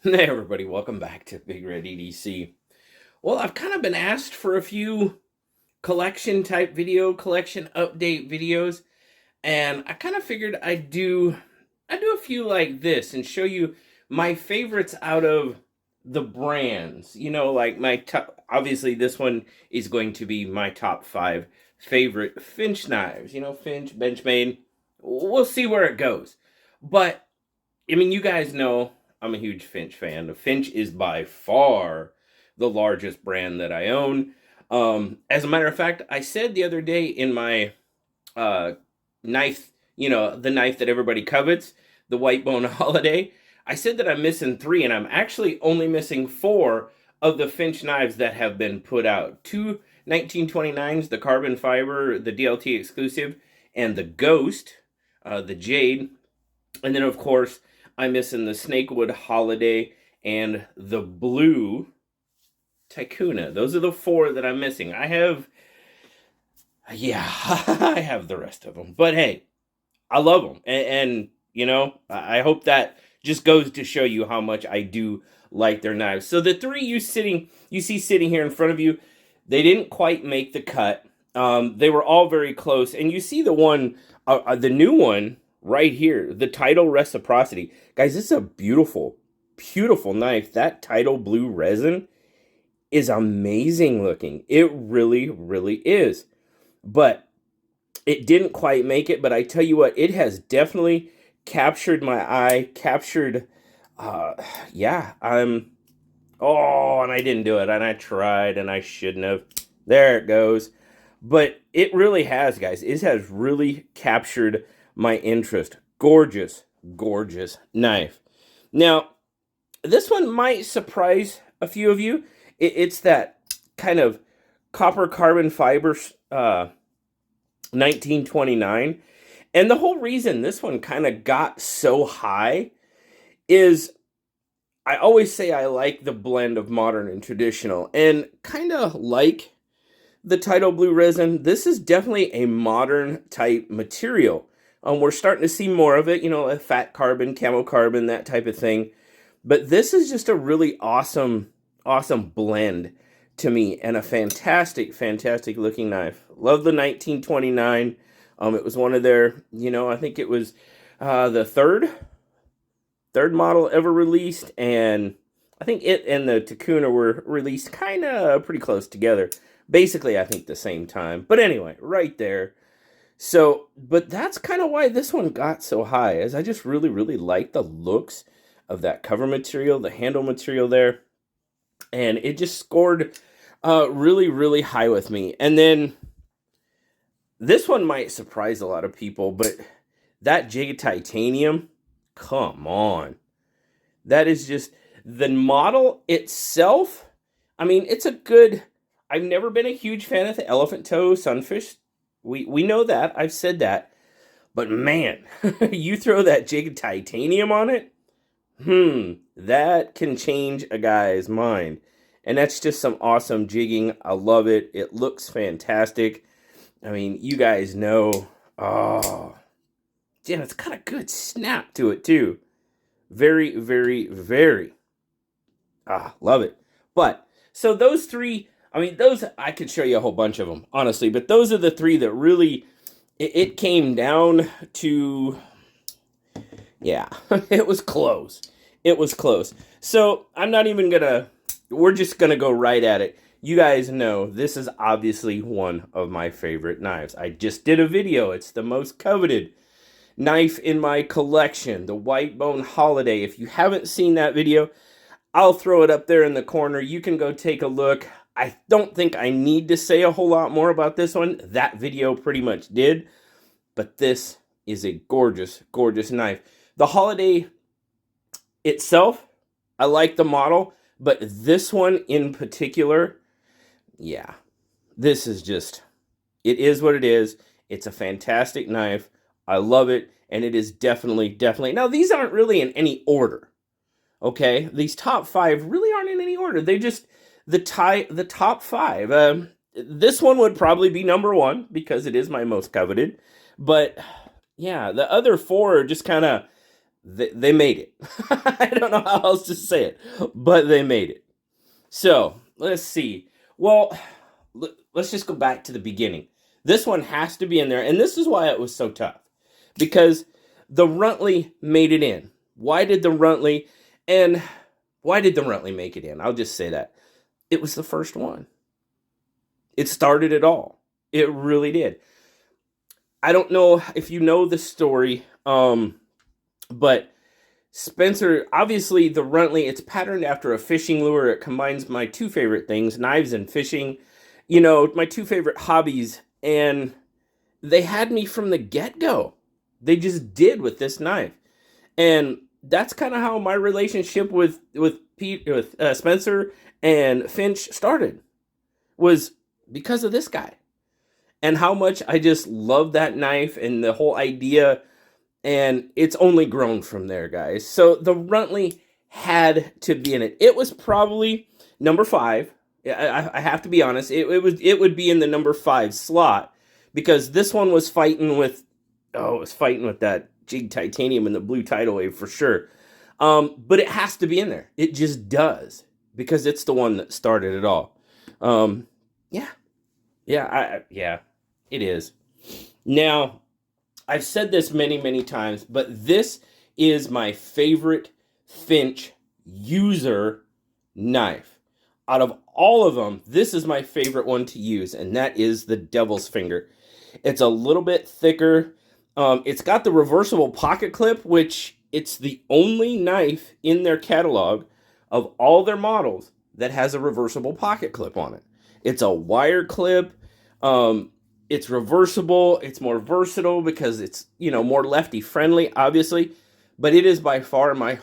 Hey everybody, welcome back to BigRedEDC. Well, I've kind of been asked for a few collection type collection update videos, and I kind of figured I'd do a few like this and show you my favorites out of the brands. Like my top, obviously this one is going to be my top 5 favorite Finch knives. Finch, Benchmade. We'll see where it goes. But I mean, you guys know I'm a huge Finch fan. Finch is by far the largest brand that I own. As a matter of fact, I said the other day in my uh, knife, the knife that everybody covets, the White Bone Holiday, I said that I'm missing 3, and I'm actually only missing 4 of the Finch knives that have been put out. 2 1929s, the carbon fiber, the DLT exclusive, and the Ghost, the Jade. And then, of course, I'm missing the Snakewood Holiday and the Blue Tycoona. Those are the 4 that I'm missing. I have, yeah, I have the rest of them. But hey, I love them. And I hope that just goes to show you how much I do like their knives. So the 3 you see sitting here in front of you, they didn't quite make the cut. They were all very close. And you see the new one, right here, the Title Reciprocity. Guys, this is a beautiful, beautiful knife. That Title Blue resin is amazing looking. It really, really is. But it didn't quite make it, but I tell you what, it has definitely captured my eye, yeah, and I didn't do it, and I tried, and I shouldn't have. There it goes. But it really has, guys. It has really captured my interest. Gorgeous, gorgeous knife. Now, this one might surprise a few of you. It's that kind of copper carbon fiber 1929. And the whole reason this one kind of got so high is I always say I like the blend of modern and traditional. And kind of like the Title Blue resin, this is definitely a modern type material. We're starting to see more of it, a fat carbon, camo carbon, that type of thing. But this is just a really awesome, awesome blend to me, and a fantastic, fantastic looking knife. Love the 1929. It was one of their, I think it was the third model ever released, and I think it and the Tycoona were released kind of pretty close together. Basically, I think the same time. But anyway, right there. So, but that's kind of why this one got so high, as I just really, really like the looks of that cover material, the handle material there. And it just scored really, really high with me. And then this one might surprise a lot of people, but that Jade Titanium, come on. That is just, the model itself, I mean, it's a good, I've never been a huge fan of the elephant toe sunfish. We know that, I've said that. But man, you throw that Jade Titanium on it, that can change a guy's mind. And that's just some awesome jigging. I love it. It looks fantastic. I mean, you guys know. Oh, damn, it's got a good snap to it, too. Very, very, very. Love it. But, so those 3, I mean, those, I could show you a whole bunch of them, honestly. But those are the 3 that really, it came down to, yeah, it was close. It was close. So, I'm not even going to, we're just going to go right at it. You guys know this is obviously one of my favorite knives. I just did a video. It's the most coveted knife in my collection, the White Bone Holiday. If you haven't seen that video, I'll throw it up there in the corner. You can go take a look. I don't think I need to say a whole lot more about this one. That video pretty much did. But this is a gorgeous, gorgeous knife. The Holiday itself, I like the model. But this one in particular, yeah, this is just, it is what it is. It's a fantastic knife. I love it. And it is definitely, definitely. Now, these aren't really in any order. Okay? These top 5 really aren't in any order. They just, the top 5. This one would probably be number 1 because it is my most coveted. But yeah, the other 4 are just kind of, They made it. I don't know how else to say it, but they made it. So let's see. Well, let's just go back to the beginning. This one has to be in there, and this is why it was so tough. Because the Runtley made it in. Why did the Runtley make it in? I'll just say that. It was the first one. It started it all. It really did. I don't know if you know the story, but Spencer, obviously the Runtley, it's patterned after a fishing lure. It combines my two favorite things, knives and fishing, my two favorite hobbies. And they had me from the get-go. They just did with this knife. And that's kind of how my relationship with Spencer and Finch started, was because of this guy. And how much I just love that knife and the whole idea. And it's only grown from there, guys. So the Runtley had to be in it. It was probably number 5. I have to be honest. It would be in the number 5 slot, because this one was fighting with that Jig Titanium and the blue tidal wave for sure. But it has to be in there. It just does, because it's the one that started it all. Yeah, it is. Now, I've said this many, many times, but this is my favorite Finch user knife. Out of all of them, this is my favorite one to use, and that is the Devil's Finger. It's a little bit thicker. It's got the reversible pocket clip, which it's the only knife in their catalog of all their models that has a reversible pocket clip on it. It's a wire clip. It's reversible. It's more versatile because it's, more lefty friendly, obviously. But it is by far my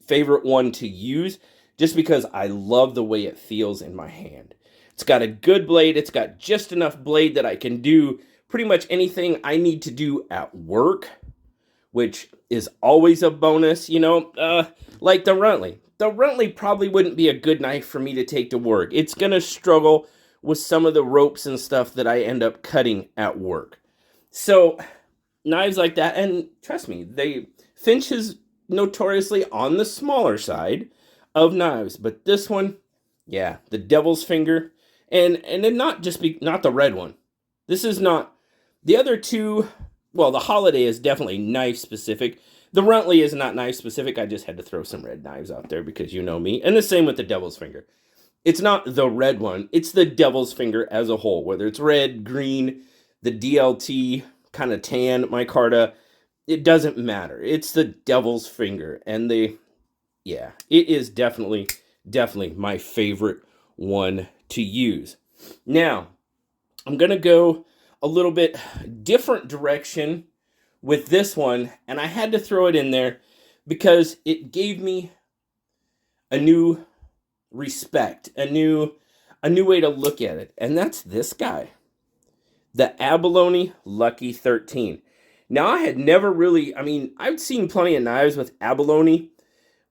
favorite one to use, just because I love the way it feels in my hand. It's got a good blade. It's got just enough blade that I can do pretty much anything I need to do at work, which is always a bonus, like the Runtley. The Runtley probably wouldn't be a good knife for me to take to work. It's going to struggle with some of the ropes and stuff that I end up cutting at work. So knives like that, and trust me, Finch is notoriously on the smaller side of knives, but this one, yeah, the Devil's Finger, and then not the red one. This is not, the other two, well, the Holiday is definitely knife specific. The Runtley is not knife specific. I just had to throw some red knives out there because you know me. And the same with the Devil's Finger. It's not the red one. It's the Devil's Finger as a whole, whether it's red, green, the DLT, kind of tan, micarta. It doesn't matter. It's the Devil's Finger. And it is definitely my favorite one to use. Now, I'm going to go a little bit different direction with this one, and I had to throw it in there because it gave me a new respect, a new way to look at it, and that's this guy, the Abalone Lucky 13. Now, I had never really, I've seen plenty of knives with abalone,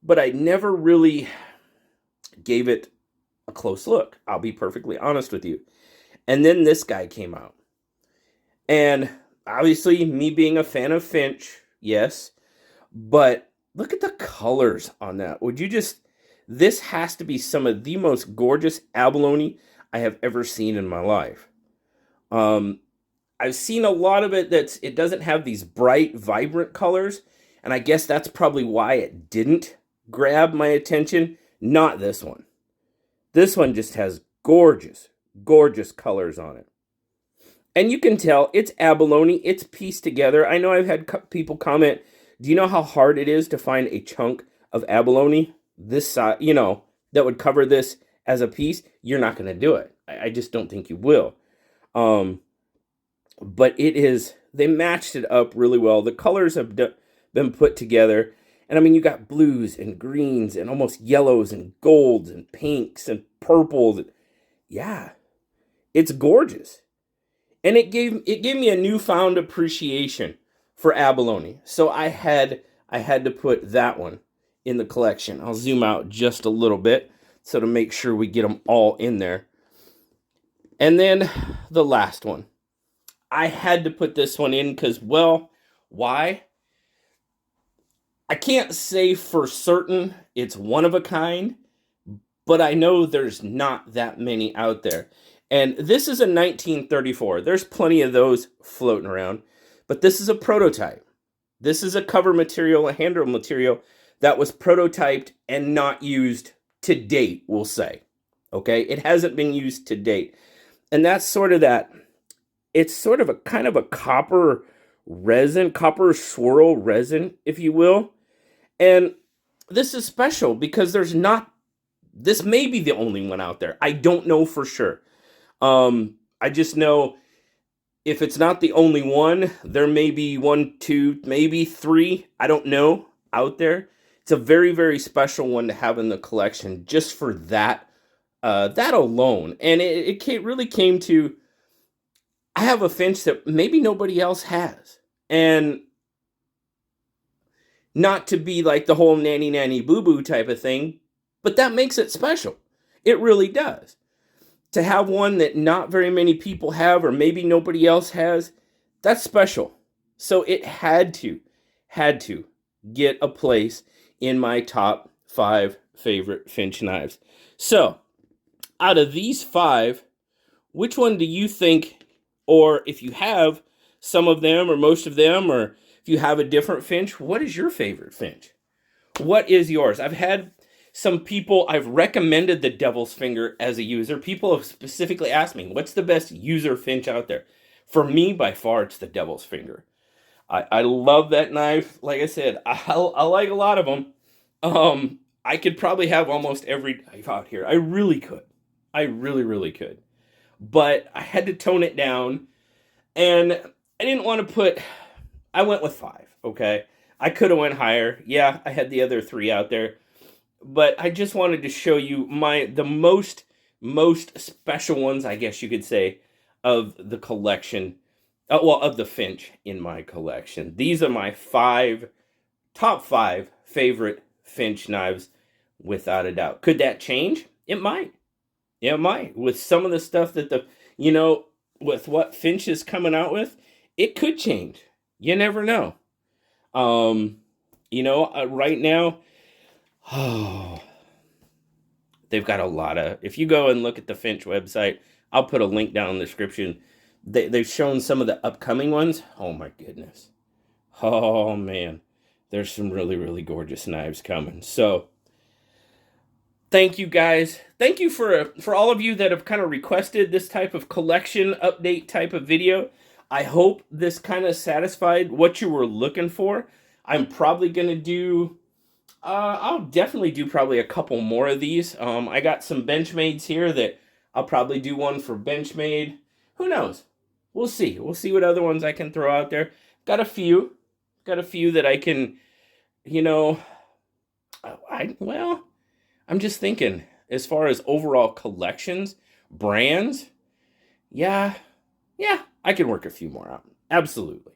but I never really gave it a close look. I'll be perfectly honest with you. And then this guy came out. And obviously, me being a fan of Finch, yes, but look at the colors on that. This has to be some of the most gorgeous abalone I have ever seen in my life. I've seen a lot of it it doesn't have these bright, vibrant colors, and I guess that's probably why it didn't grab my attention. Not this one. This one just has gorgeous, gorgeous colors on it. And you can tell it's abalone. It's pieced together. I know I've had people comment, do you know how hard it is to find a chunk of abalone this size, that would cover this as a piece? You're not going to do it. I just don't think you will. But they matched it up really well. The colors have been put together. And you got blues and greens and almost yellows and golds and pinks and purples. Yeah, it's gorgeous. And it gave me a newfound appreciation for abalone. So I had to put that one in the collection. I'll zoom out just a little bit so to make sure we get them all in there. And then the last one. I had to put this one in because, well, why? I can't say for certain it's one of a kind, but I know there's not that many out there. And this is a 1934. There's plenty of those floating around, but this is a prototype. This is a cover material, a handrail material that was prototyped and not used to date, we'll say. Okay, it hasn't been used to date. And that's sort of that, it's sort of a kind of a copper resin, copper swirl resin, if you will. And this is special because there's not, this may be the only one out there. I don't know for sure. I just know if it's not the only one, there may be 1, 2, maybe 3, I don't know, out there. It's a very, very special one to have in the collection just for that, that alone. And it really came to, I have a Finch that maybe nobody else has. And not to be like the whole nanny nanny boo boo type of thing, but that makes it special. It really does. To have one that not very many people have, or maybe nobody else has, that's special. So it had to get a place in my top 5 favorite Finch knives. So out of these 5, which one do you think, or if you have some of them or most of them, or if you have a different Finch, what is your favorite Finch? What is yours? I've had some people, I've recommended the Devil's Finger as a user. People have specifically asked me, what's the best user Finch out there? For me, by far, it's the Devil's Finger. I love that knife. Like I said, I like a lot of them. I could probably have almost every knife out here. I really could. I really, really could. But I had to tone it down. And I didn't want to put, I went with 5, okay? I could have went higher. Yeah, I had the other 3 out there. But I just wanted to show you the most special ones, I guess you could say, of the collection. Well, of the Finch in my collection. These are my top 5 favorite Finch knives, without a doubt. Could that change? It might. It might. With some of the stuff that with what Finch is coming out with, it could change. You never know. Right now, they've got a lot of, if you go and look at the Finch website, I'll put a link down in the description. They've shown some of the upcoming ones. Oh my goodness. Oh man. There's some really, really gorgeous knives coming. So thank you guys. Thank you for all of you that have kind of requested this type of collection update type of video. I hope this kind of satisfied what you were looking for. I'm probably going to do, I'll definitely do probably a couple more of these. I got some Benchmades here that I'll probably do one for Benchmade. Who knows? We'll see. We'll see what other ones I can throw out there. Got a few that I can, I'm just thinking as far as overall collections, brands, yeah, I can work a few more out. Absolutely.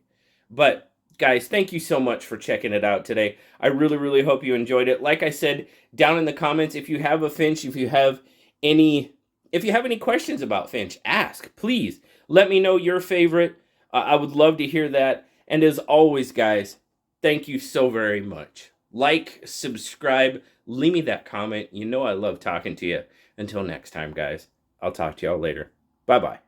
But guys, thank you so much for checking it out today. I really, really hope you enjoyed it. Like I said, down in the comments, if you have a Finch, if you have any questions about Finch, ask. Please let me know your favorite. I would love to hear that. And as always, guys, thank you so very much. Like, subscribe, leave me that comment. You know I love talking to you. Until next time, guys, I'll talk to y'all later. Bye-bye.